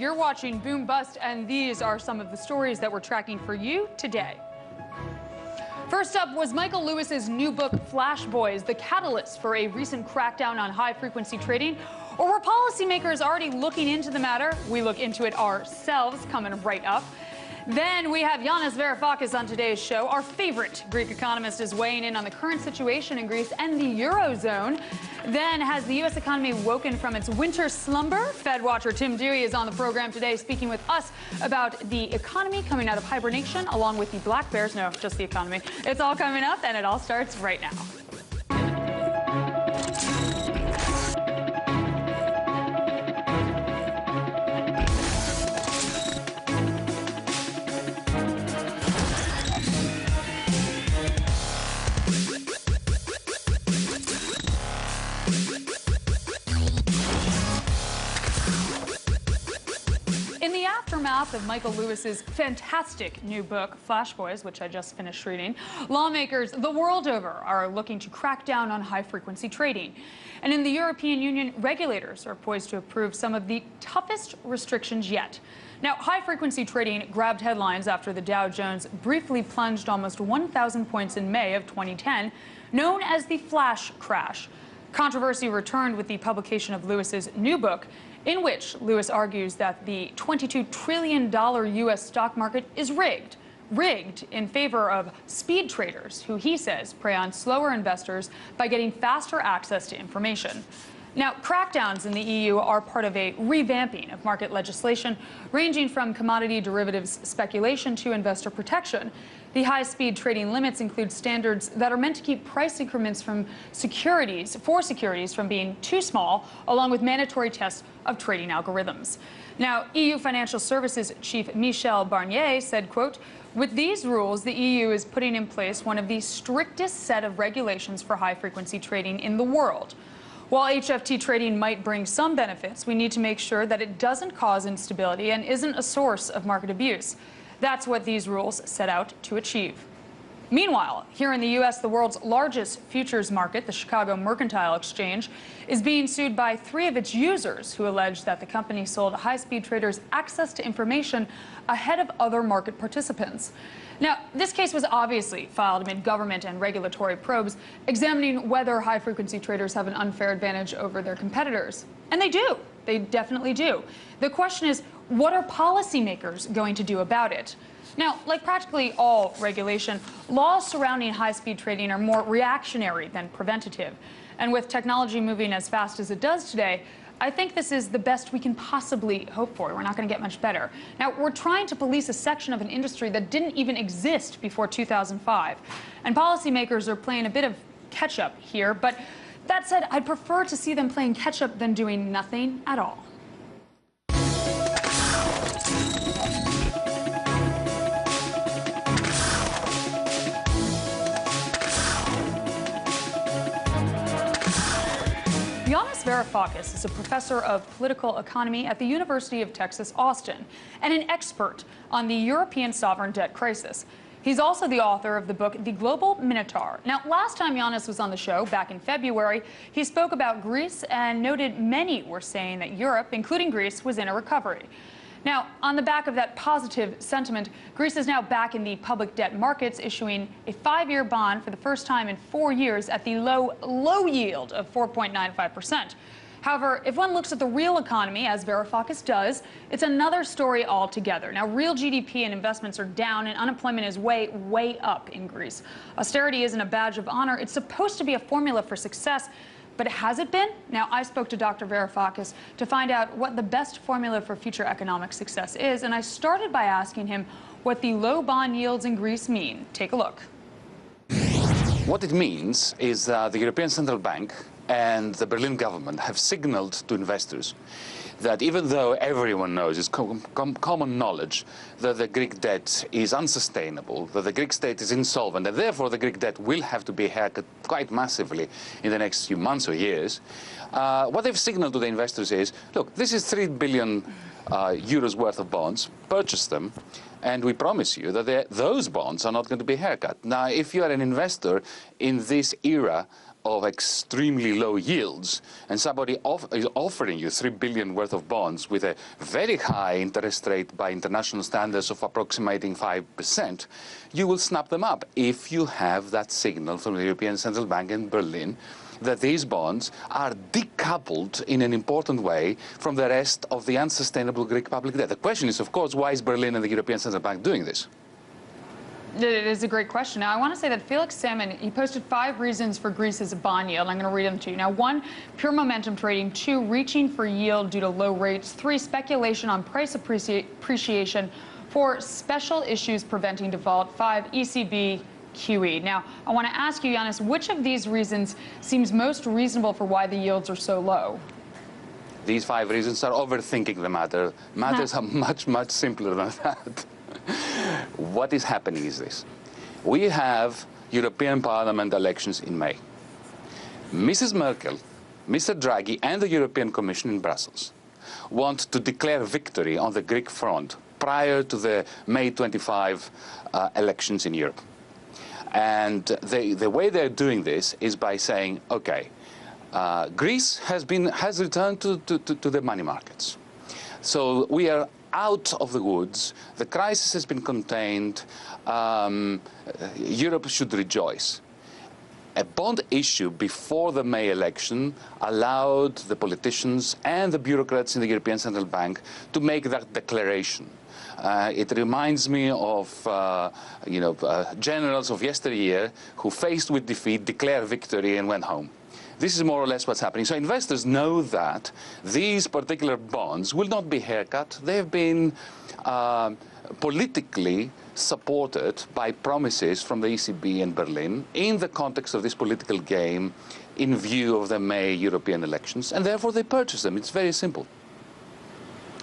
You're watching Boom Bust, and these are some of the stories that we're tracking for you today. First up was Michael Lewis's new book, Flash Boys, the catalyst for a recent crackdown on high-frequency trading? Or were policymakers already looking into the matter? We look into it ourselves, coming right up. Then we have Yanis Varoufakis on today's show. Our favorite Greek economist is weighing in on the current situation in Greece and the Eurozone. Then, has the U.S. economy woken from its winter slumber? Fed watcher Tim Dewey is on the program today speaking with us about the economy coming out of hibernation, along with the black bears. No, just the economy. It's all coming up, and it all starts right now. In the aftermath of Michael Lewis's fantastic new book, Flash Boys, which I just finished reading, lawmakers the world over are looking to crack down on high-frequency trading. And in the European Union, regulators are poised to approve some of the toughest restrictions yet. Now, high-frequency trading grabbed headlines after the Dow Jones briefly plunged almost 1,000 points in May of 2010, known as the flash crash. Controversy returned with the publication of Lewis's new book, in which Lewis argues that the $22 trillion U.S. stock market is rigged. Rigged in favor of speed traders, who he says prey on slower investors by getting faster access to information. Now, crackdowns in the EU are part of a revamping of market legislation, ranging from commodity derivatives speculation to investor protection. The high-speed trading limits include standards that are meant to keep price increments from securities from being too small, along with mandatory tests of trading algorithms. Now, EU Financial Services Chief Michel Barnier said, quote, "With these rules, the EU is putting in place one of the strictest set of regulations for high-frequency trading in the world. While HFT trading might bring some benefits, we need to make sure that it doesn't cause instability and isn't a source of market abuse. That's what these rules set out to achieve." Meanwhile, here in the U.S., the world's largest futures market, the Chicago Mercantile Exchange, is being sued by 3 of its users who allege that the company sold high-speed traders access to information ahead of other market participants. Now, this case was obviously filed amid government and regulatory probes examining whether high-frequency traders have an unfair advantage over their competitors. And they do. They definitely do. The question is, what are policymakers going to do about it? Now, like practically all regulation, laws surrounding high-speed trading are more reactionary than preventative. And with technology moving as fast as it does today, I think this is the best we can possibly hope for. We're not going to get much better. Now, we're trying to police a section of an industry that didn't even exist before 2005. And policymakers are playing a bit of catch-up here. But that said, I'd prefer to see them playing catch-up than doing nothing at all. Yanis Varoufakis is a professor of political economy at the University of Texas, Austin, and an expert on the European sovereign debt crisis. He's also the author of the book, The Global Minotaur. Now, last time Yanis was on the show, back in February, he spoke about Greece and noted many were saying that Europe, including Greece, was in a recovery. Now, on the back of that positive sentiment, Greece is now back in the public debt markets, issuing a 5-year bond for the first time in 4 years at the low yield of 4.95%. However, if one looks at the real economy, as Varoufakis does, it's another story altogether. Now, real GDP and investments are down, and unemployment is way up in Greece. Austerity isn't a badge of honor. It's supposed to be a formula for success. But has it been? Now, I spoke to Dr. Varoufakis to find out what the best formula for future economic success is, and I started by asking him what the low bond yields in Greece mean. Take a look. What it means is that the European Central Bank and the Berlin government have signaled to investors that even though everyone knows, it's common knowledge, that the Greek debt is unsustainable, that the Greek state is insolvent, and therefore the Greek debt will have to be haircut quite massively in the next few months or years, what they've signaled to the investors is, look, this is 3 billion euros worth of bonds, purchase them, and we promise you that those bonds are not going to be haircut. Now, if you are an investor in this era of extremely low yields, and somebody is offering you 3 billion worth of bonds with a very high interest rate by international standards of approximating 5%, you will snap them up if you have that signal from the European Central Bank in Berlin that these bonds are decoupled in an important way from the rest of the unsustainable Greek public debt. The question is, of course, why is Berlin and the European Central Bank doing this? It is a great question. Now, I want to say that Felix Salmon, he posted 5 reasons for Greece's bond yield. I'm going to read them to you. Now, 1, pure momentum trading. 2, reaching for yield due to low rates. 3, speculation on price appreciation. 4, special issues preventing default. 5, ECB QE. Now, I want to ask you, Yanis, which of these reasons seems most reasonable for why the yields are so low? These 5 reasons are overthinking the matter. Matters are much, much simpler than that. What is happening is this. We have European Parliament elections in May. Mrs. Merkel, Mr. Draghi, and the European Commission in Brussels want to declare victory on the Greek front prior to the May 25 elections in Europe. And the way they're doing this is by saying, okay, Greece has returned to the money markets. So we are out of the woods. The crisis has been contained. Europe should rejoice. A bond issue before the May election allowed the politicians and the bureaucrats in the European Central Bank to make that declaration. It reminds me of generals of yesteryear who, faced with defeat, declared victory and went home. This is more or less what's happening. So investors know that these particular bonds will not be haircut. They've been politically supported by promises from the ECB in Berlin in the context of this political game in view of the May European elections, and therefore they purchase them. It's very simple.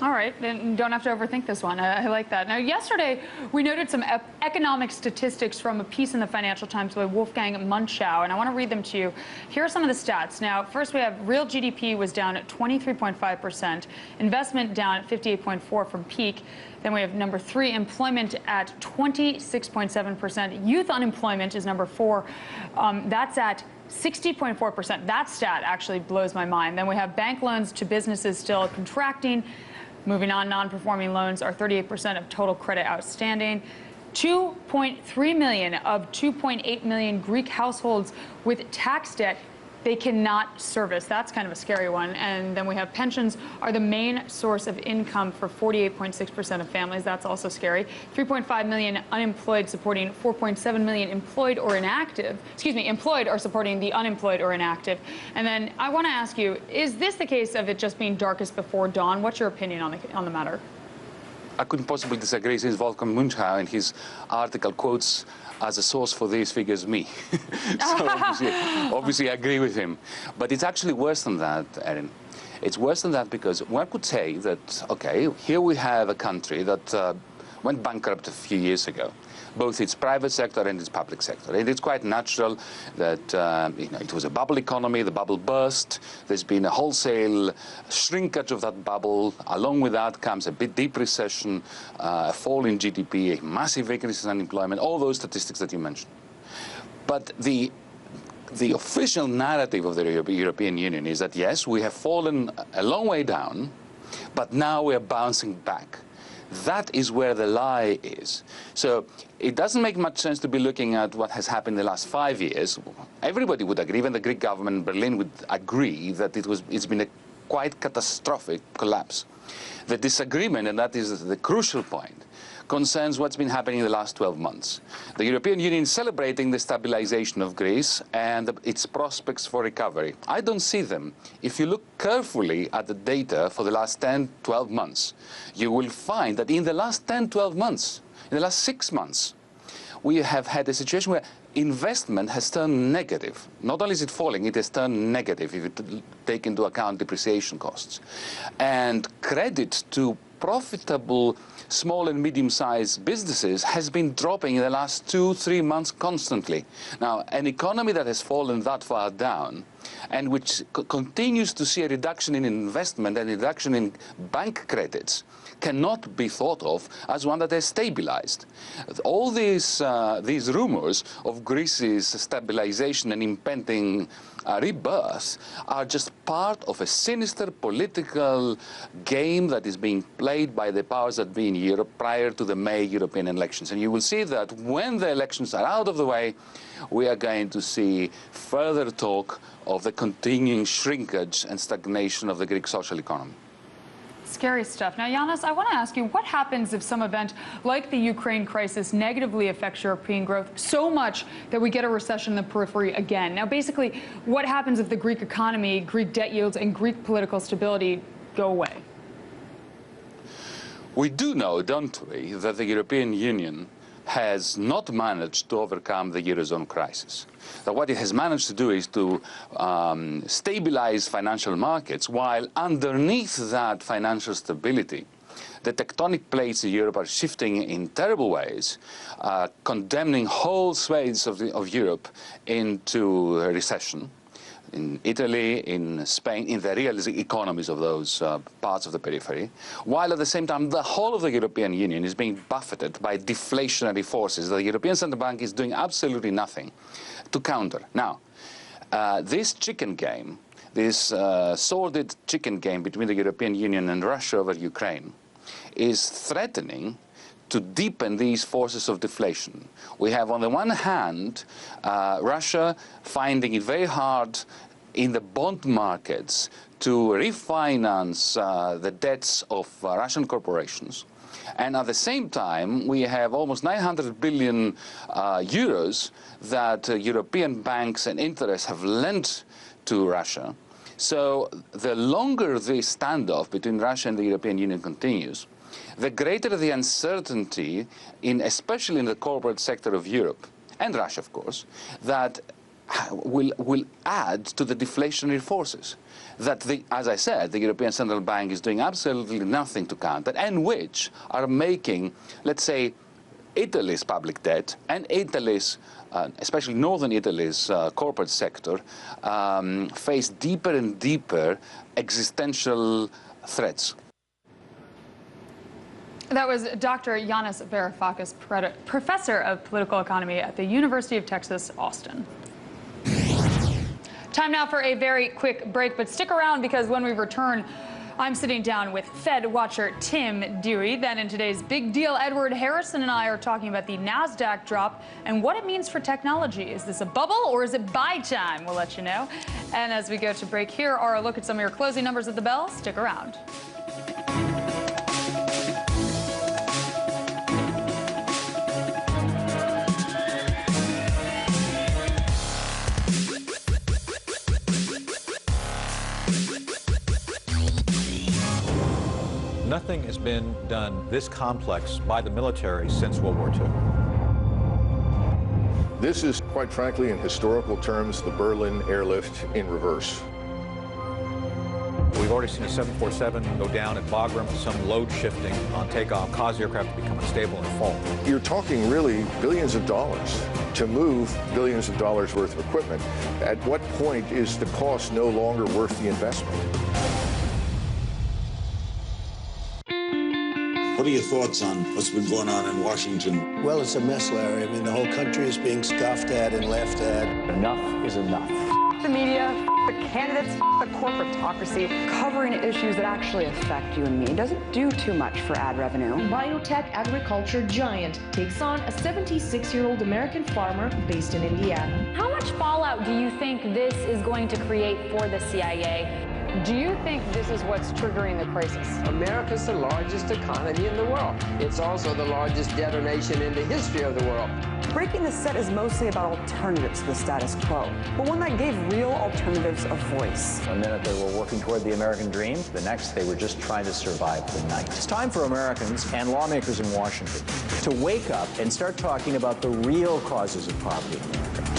All right, then don't have to overthink this one. I like that. Now, yesterday, we noted some economic statistics from a piece in the Financial Times by Wolfgang Munchau, and I want to read them to you. Here are some of the stats. Now, first, we have real GDP was down at 23.5%, investment down at 58.4% from peak. Then we have number 3, employment at 26.7%. Youth unemployment is number 4. That's at 60.4%. That stat actually blows my mind. Then we have bank loans to businesses still contracting. Moving on, non-performing loans are 38% of total credit outstanding. 2.3 million of 2.8 million Greek households with tax debt they cannot service. That's kind of a scary one. And then we have pensions are the main source of income for 48.6% of families. That's also scary. 3.5 million unemployed supporting 4.7 million employed or inactive. Excuse me, employed are supporting the unemployed or inactive. And then I want to ask you, is this the case of it just being darkest before dawn? What's your opinion on the matter? I couldn't possibly disagree, since Wolfgang Munchau in his article quotes as a source for these figures me. So obviously I agree with him. But it's actually worse than that, Erin. It's worse than that because one could say that, okay, here we have a country that went bankrupt a few years ago, both its private sector and its public sector. And it's quite natural that it was a bubble economy, the bubble burst, there's been a wholesale shrinkage of that bubble. Along with that comes a bit deep recession, a fall in GDP, a massive increase in unemployment, all those statistics that you mentioned. But the official narrative of the European Union is that, yes, we have fallen a long way down, but now we're bouncing back. That is where the lie is. So it doesn't make much sense to be looking at what has happened in the last 5 years. Everybody would agree, even the Greek government in Berlin would agree that it's been a quite catastrophic collapse. The disagreement, and that is the crucial point, concerns what's been happening in the last 12 months. The European Union is celebrating the stabilization of Greece and its prospects for recovery. I don't see them. If you look carefully at the data for the last 10, 12 months, you will find that in the last 10, 12 months, in the last 6 months, we have had a situation where investment has turned negative. Not only is it falling, it has turned negative if you take into account depreciation costs. And credit to profitable small and medium-sized businesses has been dropping in the last 2-3 months constantly. Now, an economy that has fallen that far down and which continues to see a reduction in investment and a reduction in bank credits, cannot be thought of as one that has stabilized. All these rumors of Greece's stabilization and impending rebirth are just part of a sinister political game that is being played by the powers that be in Europe prior to the May European elections. And you will see that when the elections are out of the way, we are going to see further talk of the continuing shrinkage and stagnation of the Greek social economy. Scary stuff. Now, Yanis, I want to ask you, what happens if some event like the Ukraine crisis negatively affects European growth so much that we get a recession in the periphery again? Now, basically, what happens if the Greek economy, Greek debt yields, and Greek political stability go away? We do know, don't we, that the European Union has not managed to overcome the Eurozone crisis. That what it has managed to do is to stabilize financial markets, while underneath that financial stability, the tectonic plates in Europe are shifting in terrible ways, condemning whole swathes of Europe into a recession. In Italy, in Spain, in the real economies of those parts of the periphery, while at the same time the whole of the European Union is being buffeted by deflationary forces. The European Central Bank is doing absolutely nothing to counter. Now, this chicken game, this sordid chicken game between the European Union and Russia over Ukraine is threatening to deepen these forces of deflation. We have, on the one hand, Russia finding it very hard in the bond markets to refinance the debts of Russian corporations. And at the same time, we have almost 900 billion euros that European banks and interests have lent to Russia. So the longer this standoff between Russia and the European Union continues, the greater the uncertainty, especially in the corporate sector of Europe, and Russia, of course, that will add to the deflationary forces that, as I said, the European Central Bank is doing absolutely nothing to counter, and which are making, let's say, Italy's public debt and Italy's, especially northern Italy's corporate sector, face deeper and deeper existential threats. That was Dr. Yanis Varoufakis, professor of political economy at the University of Texas, Austin. Time now for a very quick break, but stick around because when we return, I'm sitting down with Fed watcher Tim Dewey. Then in today's Big Deal, Edward Harrison and I are talking about the NASDAQ drop and what it means for technology. Is this a bubble or is it buy time? We'll let you know. And as we go to break, here are a look at some of your closing numbers at the bell. Stick around. Nothing has been done this complex by the military since World War II. This is, quite frankly, in historical terms, the Berlin airlift in reverse. We've already seen a 747 go down at Bagram, some load shifting on takeoff, cause the aircraft to become unstable and fall. You're talking really billions of dollars to move billions of dollars worth of equipment. At what point is the cost no longer worth the investment? What are your thoughts on what's been going on in Washington? Well, it's a mess, Larry. I mean, the whole country is being scoffed at and laughed at. Enough is enough. The media, the candidates, the corporatocracy, covering issues that actually affect you and me doesn't do too much for ad revenue. Biotech agriculture giant takes on a 76-year-old American farmer based in Indiana. How much fallout do you think this is going to create for the CIA? Do you think this is what's triggering the crisis? America's the largest economy in the world. It's also the largest debtor nation in the history of the world. Breaking the set is mostly about alternatives to the status quo, but one that gave real alternatives a voice. One minute they were working toward the American dream, the next they were just trying to survive the night. It's time for Americans and lawmakers in Washington to wake up and start talking about the real causes of poverty in America.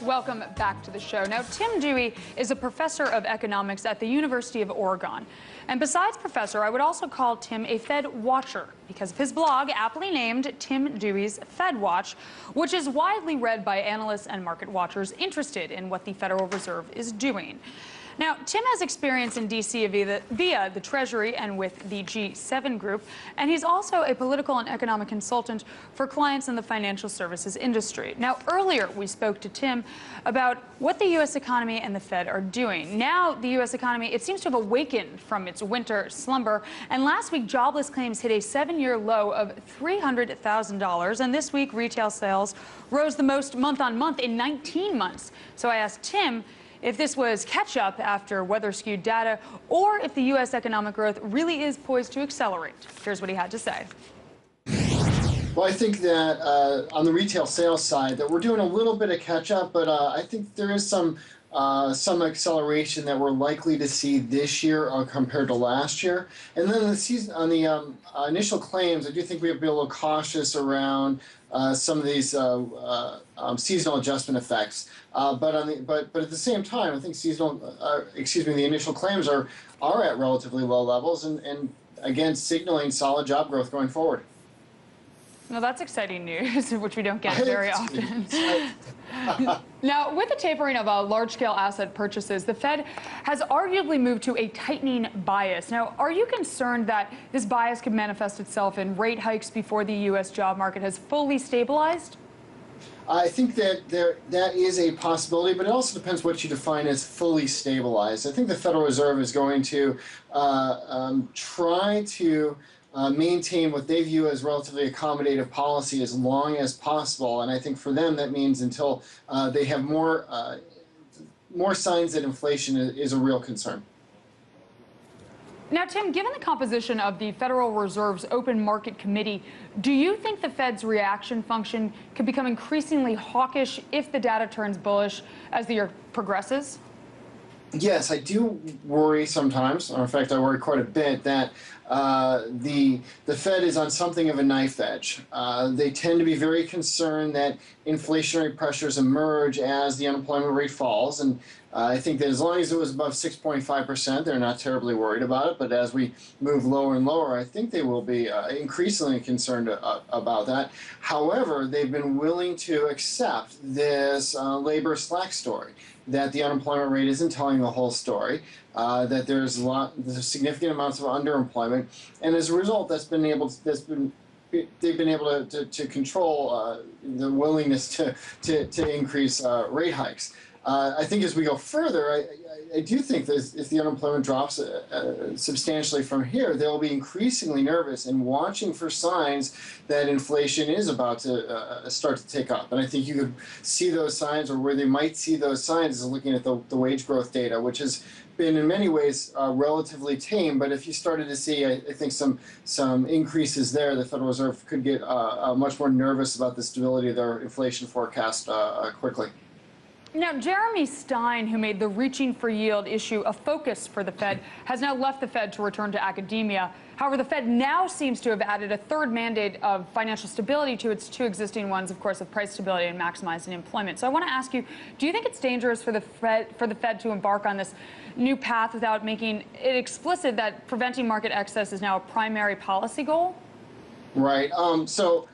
Welcome back to the show. Now, Tim Dewey is a professor of economics at the University of Oregon. And besides professor, I would also call Tim a Fed watcher because of his blog, aptly named Tim Dewey's Fed Watch, which is widely read by analysts and market watchers interested in what the Federal Reserve is doing. Now, Tim has experience in D.C. via the Treasury and with the G7 group, and he's also a political and economic consultant for clients in the financial services industry. Now, earlier we spoke to Tim about what the U.S. economy and the Fed are doing. Now, the U.S. economy, it seems to have awakened from its winter slumber, and last week jobless claims hit a 7-year low of $300,000, and this week retail sales rose the most month-on-month in 19 months. So I asked Tim if this was catch-up after weather-skewed data, or if the U.S. economic growth really is poised to accelerate. Here's what he had to say. Well, I think that on the retail sales side, that we're doing a little bit of catch-up, but I think there is some acceleration that we're likely to see this year compared to last year. And then on the initial claims, I do think we have to be a little cautious around some of these seasonal adjustment effects. But at the same time, I think the initial claims are at relatively low levels, and again signaling solid job growth going forward. Well, that's exciting news, which we don't get very often. Now, with the tapering of large-scale asset purchases, the Fed has arguably moved to a tightening bias. Now, are you concerned that this bias could manifest itself in rate hikes before the U.S. job market has fully stabilized? I think that that is a possibility, but it also depends what you define as fully stabilized. I think the Federal Reserve is going to try to maintain what they view as relatively accommodative policy as long as possible, and I think for them that means until they have more signs that inflation is a real concern. Now, Tim, given the composition of the Federal Reserve's Open Market Committee, do you think the Fed's reaction function could become increasingly hawkish if the data turns bullish as the year progresses? Yes, I do worry sometimes, or in fact I worry quite a bit, that the Fed is on something of a knife edge. They tend to be very concerned that inflationary pressures emerge as the unemployment rate falls, and I think that as long as it was above 6.5%, they're not terribly worried about it, but as we move lower and lower, I think they will be increasingly concerned about that. However, they've been willing to accept this labor slack story, that the unemployment rate isn't telling the whole story, that there's significant amounts of underemployment, and as a result, they've been able to control the willingness to increase rate hikes. I think as we go further, I do think that if the unemployment drops substantially from here, they'll be increasingly nervous and watching for signs that inflation is about to start to take up. And I think you could see those signs, or where they might see those signs, is looking at the wage growth data, which has been in many ways relatively tame. But if you started to see, I think, some increases there, the Federal Reserve could get much more nervous about the stability of their inflation forecast quickly. Now, Jeremy Stein, who made the reaching for yield issue a focus for the Fed, has now left the Fed to return to academia. However, the Fed now seems to have added a third mandate of financial stability to its two existing ones, of course, of price stability and maximizing employment. So I want to ask you, do you think it's dangerous for the Fed to embark on this new path without making it explicit that preventing market excess is now a primary policy goal? Right. So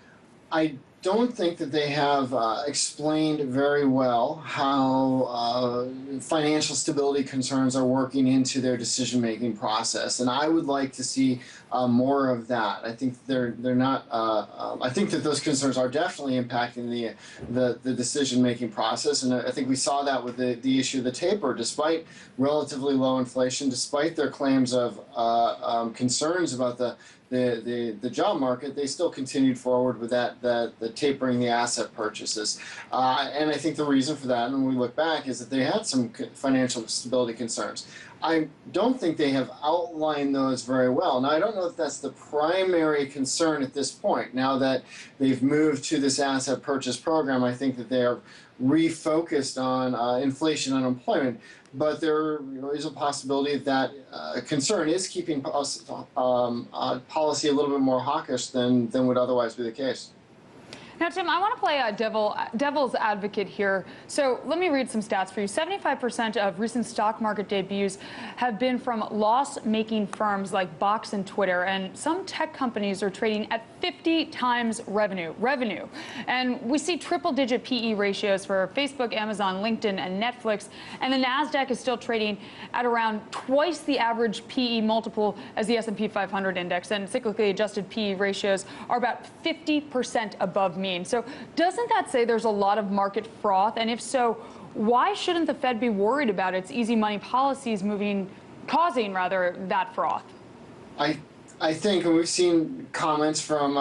I don't think that they have explained very well how financial stability concerns are working into their decision-making process, and I would like to see more of that. I think they're not. I think that those concerns are definitely impacting the decision-making process, and I think we saw that with the issue of the taper. Despite relatively low inflation, despite their claims of concerns about the job market, they still continued forward with the tapering the asset purchases. And I think the reason for that, and when we look back, is that they had some financial stability concerns. I don't think they have outlined those very well. Now, I don't know if that's the primary concern at this point. Now that they've moved to this asset purchase program, I think that they are refocused on inflation and unemployment. But there is a possibility that concern is keeping policy a little bit more hawkish than would otherwise be the case. Now, Tim, I want to play a devil's advocate here. So let me read some stats for you. 75% of recent stock market debuts have been from loss-making firms like Box and Twitter, and some tech companies are trading at 50 times revenue. And we see triple-digit PE ratios for Facebook, Amazon, LinkedIn, and Netflix. And the NASDAQ is still trading at around twice the average PE multiple as the S&P 500 index, and cyclically adjusted PE ratios are about 50% above mean. So doesn't that say there's a lot of market froth? And if so, why shouldn't the Fed be worried about its easy money policies causing that froth? I think, and we've seen comments from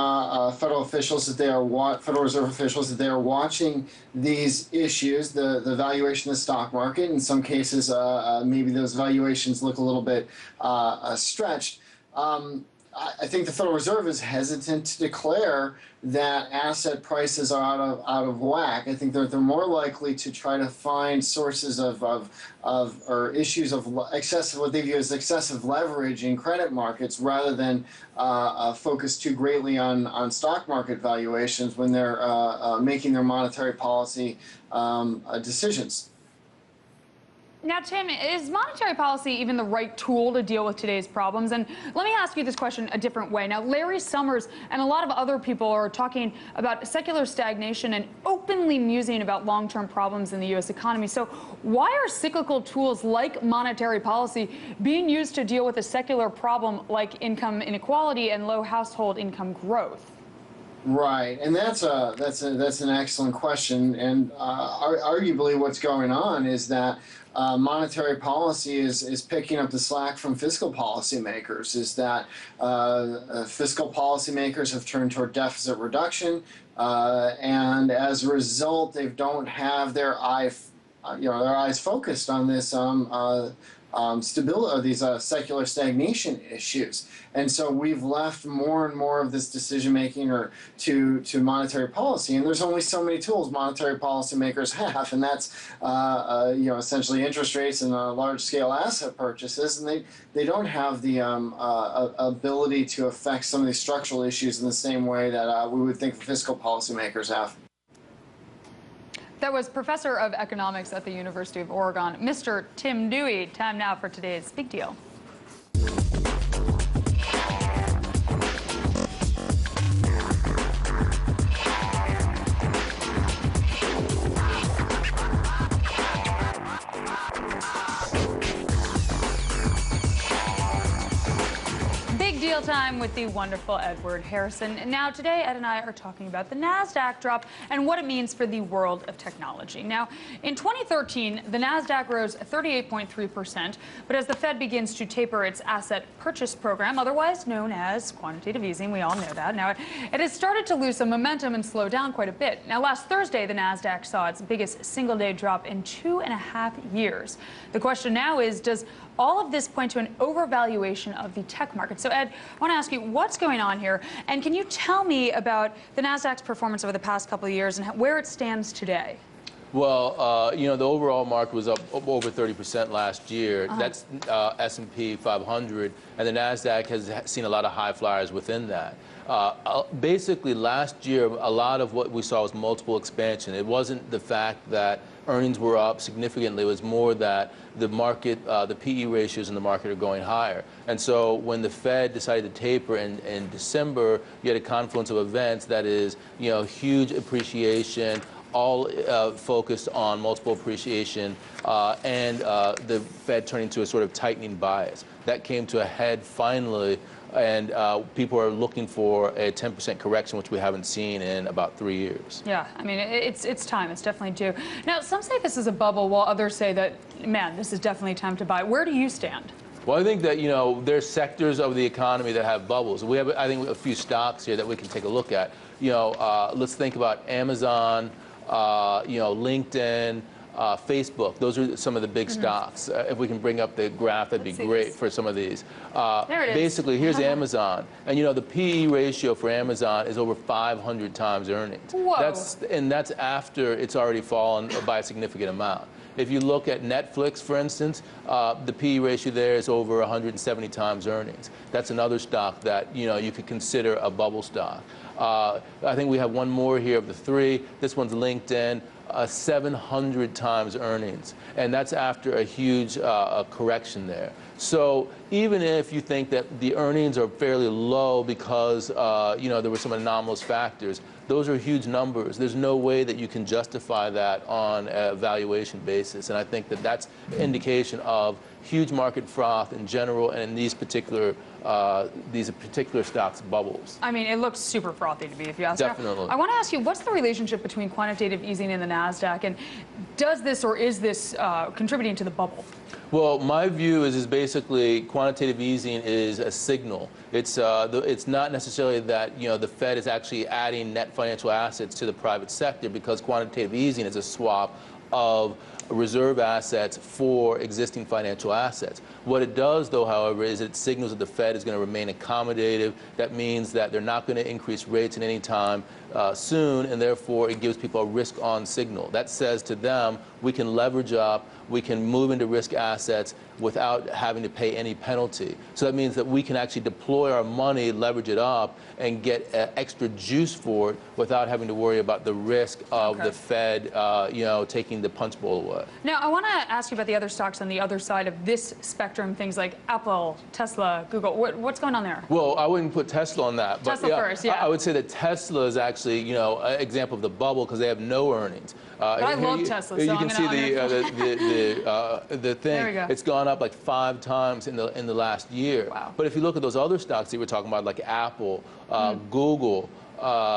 federal officials that Federal Reserve officials that they are watching these issues, the valuation of the stock market. In some cases, maybe those valuations look a little bit stretched. I think the Federal Reserve is hesitant to declare that asset prices are out of whack. I think they're more likely to try to find sources or issues of what they view as excessive leverage in credit markets, rather than focus too greatly on stock market valuations when they're making their monetary policy decisions. Now, Tim, is monetary policy even the right tool to deal with today's problems? And let me ask you this question a different way. Now, Larry Summers and a lot of other people are talking about secular stagnation and openly musing about long-term problems in the U.S. economy. So why are cyclical tools like monetary policy being used to deal with a secular problem like income inequality and low household income growth? Right, and that's an excellent question. And arguably, what's going on is that monetary policy is picking up the slack from fiscal policymakers. Is that fiscal policymakers have turned toward deficit reduction, and as a result, they don't have their eyes focused on this stability, these secular stagnation issues. And so we've left more and more of this decision making to monetary policy, and there's only so many tools monetary policymakers have, and that's essentially interest rates and large scale asset purchases, and they don't have the ability to affect some of these structural issues in the same way that we would think fiscal policymakers have. That was Professor of Economics at the University of Oregon, Mr. Tim Dewey. Time now for today's Big Deal. Deal time with the wonderful Edward Harrison. And now today, Ed and I are talking about the NASDAQ drop and what it means for the world of technology. Now, in 2013, the NASDAQ rose 38.3%, but as the Fed begins to taper its asset purchase program, otherwise known as quantitative easing, we all know that, now it has started to lose some momentum and slow down quite a bit. Now, last Thursday, the NASDAQ saw its biggest single-day drop in 2.5 years. The question now is, does all of this point to an overvaluation of the tech market? So, Ed, I want to ask you, what's going on here? And can you tell me about the NASDAQ's performance over the past couple of years and where it stands today? Well, the overall market was up over 30% last year. That's S&P 500, and the NASDAQ has seen a lot of high flyers within that. Basically, last year, a lot of what we saw was multiple expansion. It wasn't the fact that earnings were up significantly. It was more that the market, the PE ratios in the market are going higher. And so when the Fed decided to taper in December, you had a confluence of events that is, huge appreciation, all focused on multiple appreciation, and the Fed turning to a sort of tightening bias. That came to a head finally, and people are looking for a 10% correction, which we haven't seen in about 3 years. Yeah, I mean, it's time. It's definitely due. Now, some say this is a bubble, while others say that, man, this is definitely time to buy. Where do you stand? Well, I think that, there's sectors of the economy that have bubbles. We have, I think, a few stocks here that we can take a look at. Let's think about Amazon, LinkedIn, Facebook. Those are some of the big stocks. If we can bring up the graph, that'd be great for some of these. There it is. Basically, here's Amazon. And you know, the PE ratio for Amazon is over 500 times earnings. Whoa. That's after it's already fallen by a significant amount. If you look at Netflix, for instance, the PE ratio there is over 170 times earnings. That's another stock that you could consider a bubble stock. I think we have one more here of the three. This one's LinkedIn, 700 times earnings, and that's after a huge correction there. So even if you think that the earnings are fairly low because there were some anomalous factors, those are huge numbers. There's no way that you can justify that on a valuation basis, and I think that that's an indication of huge market froth in general, and in these particular stocks bubbles. I mean, it looks super frothy to me, if you ask me. Definitely. I want to ask you, what's the relationship between quantitative easing and the NASDAQ, and does this or is this contributing to the bubble? Well, my view is basically quantitative easing is a signal. It's not necessarily that the Fed is actually adding net financial assets to the private sector, because quantitative easing is a swap of reserve assets for existing financial assets. What it does, though, however, is it signals that the Fed is going to remain accommodative. That means that they're not going to increase rates at any time soon, and therefore it gives people a risk-on signal. That says to them, we can leverage up, we can move into risk assets without having to pay any penalty. So that means that we can actually deploy our money, leverage it up, and get extra juice for it without having to worry about the risk of the Fed, taking the punch bowl away. Now, I want to ask you about the other stocks on the other side of this spectrum, things like Apple, Tesla, Google. What's going on there? Well, I wouldn't put Tesla on that. But Tesla first, yeah. I would say that Tesla is actually, an example of the bubble because they have no earnings. But I love Tesla, so you I'm can see the thing. There we go. It's gone up like 5 times in the last year. Wow. But if you look at those other stocks that you were talking about, like Apple, Google,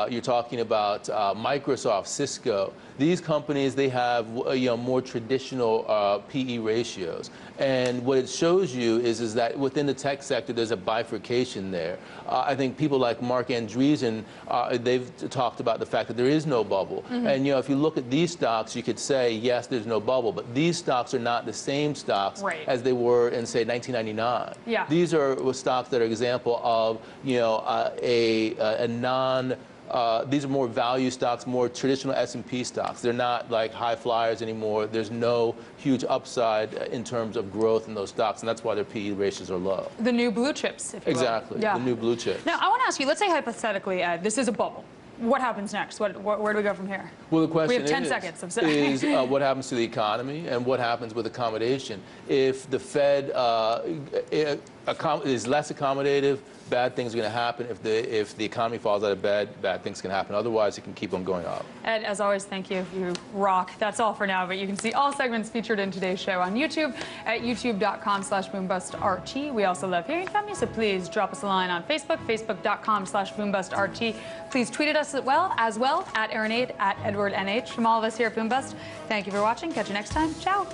you're talking about Microsoft, Cisco. These companies, they have more traditional PE ratios. And what it shows you is that within the tech sector, there's a bifurcation there. I think people like Mark Andreessen, they've talked about the fact that there is no bubble. And if you look at these stocks, you could say, yes, there's no bubble. But these stocks are not the same stocks as they were in, say, 1999. Yeah. These are stocks that are an example of, these are more value stocks, more traditional S&P stocks. They're not like high flyers anymore. There's no huge upside in terms of growth in those stocks, and that's why their PE ratios are low. The new blue chips, if you will. Exactly, the new blue chips. Now, I want to ask you, let's say hypothetically, Ed, this is a bubble. What happens next? Where do we go from here? Well, the question we have 10 seconds. I'm sorry. Is what happens to the economy and what happens with accommodation. If the Fed is less accommodative, bad things are going to happen. If the economy falls out of bed, bad things can happen. Otherwise, it can keep on going up. Ed, as always, thank you. You rock. That's all for now, but you can see all segments featured in today's show on YouTube at youtube.com/boombustrt. We also love hearing from you, so please drop us a line on Facebook, facebook.com/boombustrt. Please tweet at us as well at Aaron8, at Edward NH. From all of us here at Boom Bust, thank you for watching. Catch you next time. Ciao.